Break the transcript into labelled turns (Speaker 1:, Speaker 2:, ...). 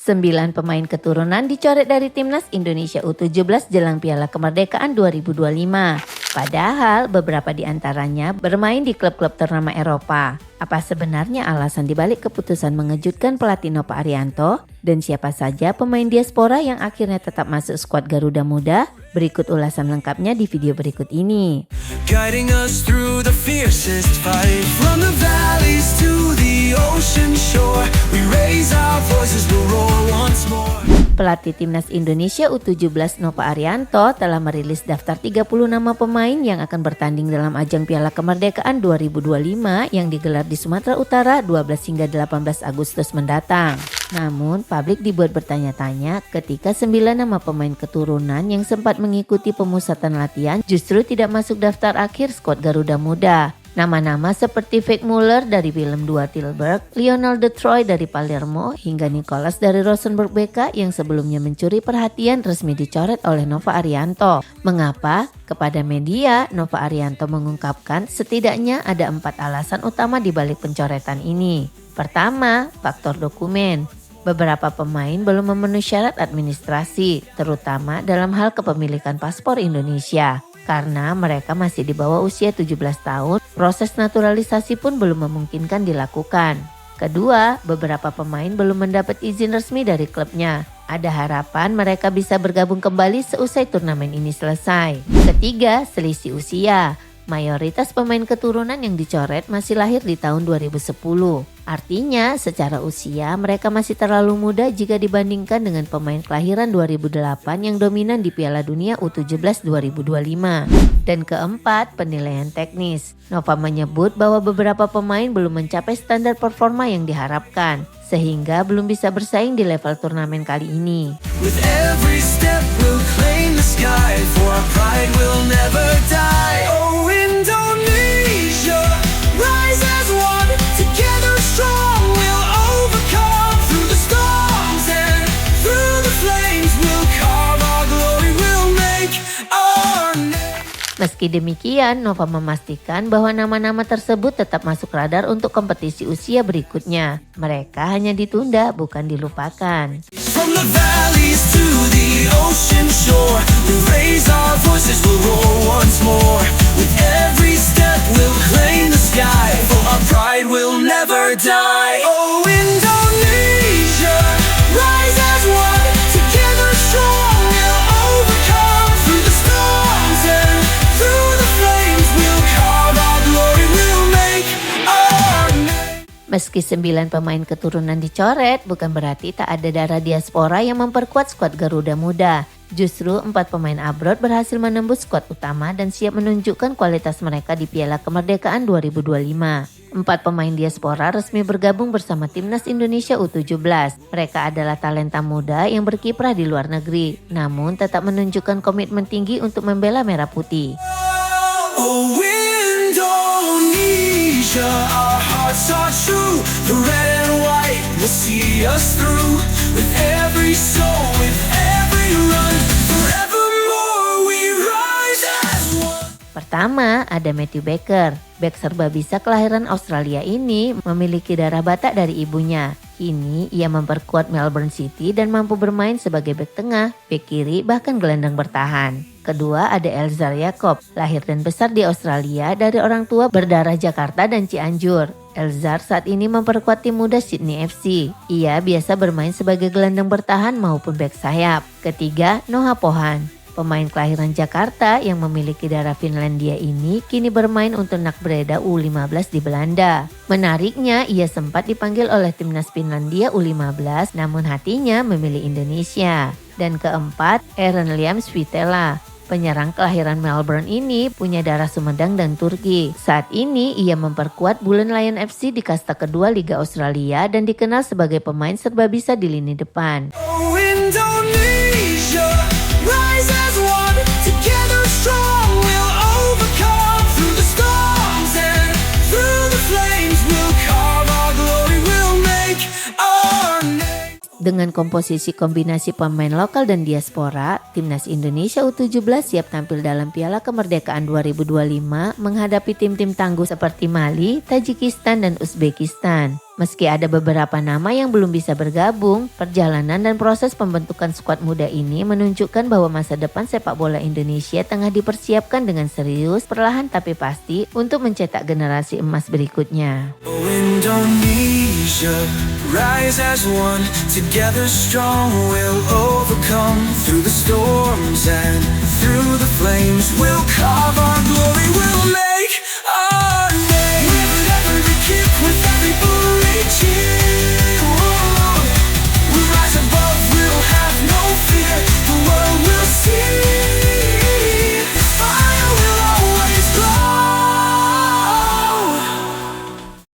Speaker 1: 9 pemain keturunan dicoret dari timnas Indonesia U17 jelang Piala Kemerdekaan 2025. Padahal beberapa di antaranya bermain di klub-klub ternama Eropa. Apa sebenarnya alasan dibalik keputusan mengejutkan pelatih Nova Arianto? Dan siapa saja pemain diaspora yang akhirnya tetap masuk skuad Garuda Muda? Berikut ulasan lengkapnya di video berikut ini.
Speaker 2: Guiding us through the fiercest fight, from the valleys to the ocean shore, we raise our voices, we'll roar once more.
Speaker 1: Pelatih Timnas Indonesia U17 Nova Arianto telah merilis daftar 30 nama pemain yang akan bertanding dalam ajang Piala Kemerdekaan 2025 yang digelar di Sumatera Utara 12 hingga 18 Agustus mendatang. Namun, publik dibuat bertanya-tanya ketika 9 nama pemain keturunan yang sempat mengikuti pemusatan latihan justru tidak masuk daftar akhir skuad Garuda Muda. Nama-nama seperti Fake Muller dari Willem II Tilburg, Lionel De Troy dari Palermo, hingga Nicolas dari Rosenborg BK yang sebelumnya mencuri perhatian resmi dicoret oleh Nova Arianto. Mengapa? Kepada media, Nova Arianto mengungkapkan setidaknya ada 4 alasan utama di balik pencoretan ini. Pertama, faktor dokumen. Beberapa pemain belum memenuhi syarat administrasi, terutama dalam hal kepemilikan paspor Indonesia. Karena mereka masih di bawah usia 17 tahun, proses naturalisasi pun belum memungkinkan dilakukan. Kedua, beberapa pemain belum mendapat izin resmi dari klubnya. Ada harapan mereka bisa bergabung kembali seusai turnamen ini selesai. Ketiga, selisih usia. Mayoritas pemain keturunan yang dicoret masih lahir di tahun 2010. Artinya, secara usia mereka masih terlalu muda jika dibandingkan dengan pemain kelahiran 2008 yang dominan di Piala Dunia U17 2025. Dan keempat, penilaian teknis. Nova menyebut bahwa beberapa pemain belum mencapai standar performa yang diharapkan, sehingga belum bisa bersaing di level turnamen kali ini.
Speaker 2: With every step we'll claim the sky, for our pride will never die. Oh Indonesia, rise as one, together strong we'll overcome. Through the storms and through the flames we'll carve our glory, we'll make our name.
Speaker 1: Meski demikian, Nova memastikan bahwa nama-nama tersebut tetap masuk radar untuk kompetisi usia berikutnya. Mereka hanya ditunda, bukan dilupakan.
Speaker 2: From the valleys to the ocean shore, we raise our voices, we'll roar once more. With every step we'll claim the sky, for our pride will never die. Oh Indonesia, rise as one, together strong we'll overcome. Through the storms and through the flames we'll carve our glory, we'll make our name.
Speaker 1: Meski 9 pemain keturunan dicoret, bukan berarti tak ada darah diaspora yang memperkuat skuad Garuda Muda. Justru 4 pemain abroad berhasil menembus skuad utama dan siap menunjukkan kualitas mereka di Piala Kemerdekaan 2025. 4 pemain diaspora resmi bergabung bersama Timnas Indonesia U17. Mereka adalah talenta muda yang berkiprah di luar negeri, namun tetap menunjukkan komitmen tinggi untuk membela merah putih.
Speaker 2: Oh Indonesia, our hearts are true. The red and white will see us through. With every soul, with every run, forevermore we rise as one.
Speaker 1: Pertama, ada Matthew Baker. Bek serba bisa kelahiran Australia ini memiliki darah Batak dari ibunya. Kini ia memperkuat Melbourne City dan mampu bermain sebagai bek tengah, bek kiri, bahkan gelandang bertahan. Kedua, ada Elzar Yacob. Lahir dan besar di Australia dari orang tua berdarah Jakarta dan Cianjur. Elzar saat ini memperkuat tim muda Sydney FC. Ia biasa bermain sebagai gelandang bertahan maupun bek sayap. Ketiga, Noah Pohan. Pemain kelahiran Jakarta yang memiliki darah Finlandia ini kini bermain untuk NAC Breda U15 di Belanda. Menariknya, ia sempat dipanggil oleh timnas Finlandia U15 namun hatinya memilih Indonesia. Dan keempat, Aaron Liam Svitela. Penyerang kelahiran Melbourne ini punya darah Sumedang dan Turki. Saat ini ia memperkuat Bulan Lion FC di kasta kedua Liga Australia dan dikenal sebagai pemain serba bisa di lini depan.
Speaker 2: Oh Indonesia, rise as one, together strong we'll overcome. Through the storms and through the flames we'll carve our glory, we'll make our name.
Speaker 1: Dengan komposisi kombinasi pemain lokal dan diaspora, Timnas Indonesia U17 siap tampil dalam Piala Kemerdekaan 2025 menghadapi tim-tim tangguh seperti Mali, Tajikistan, dan Uzbekistan. Meski ada beberapa nama yang belum bisa bergabung, perjalanan dan proses pembentukan skuad muda ini menunjukkan bahwa masa depan sepak bola Indonesia tengah dipersiapkan dengan serius, perlahan tapi pasti untuk mencetak generasi emas berikutnya.
Speaker 2: Oh, Indonesia, rise as one, together strong we'll overcome. Through the storms and through the flames, we'll carve our glory.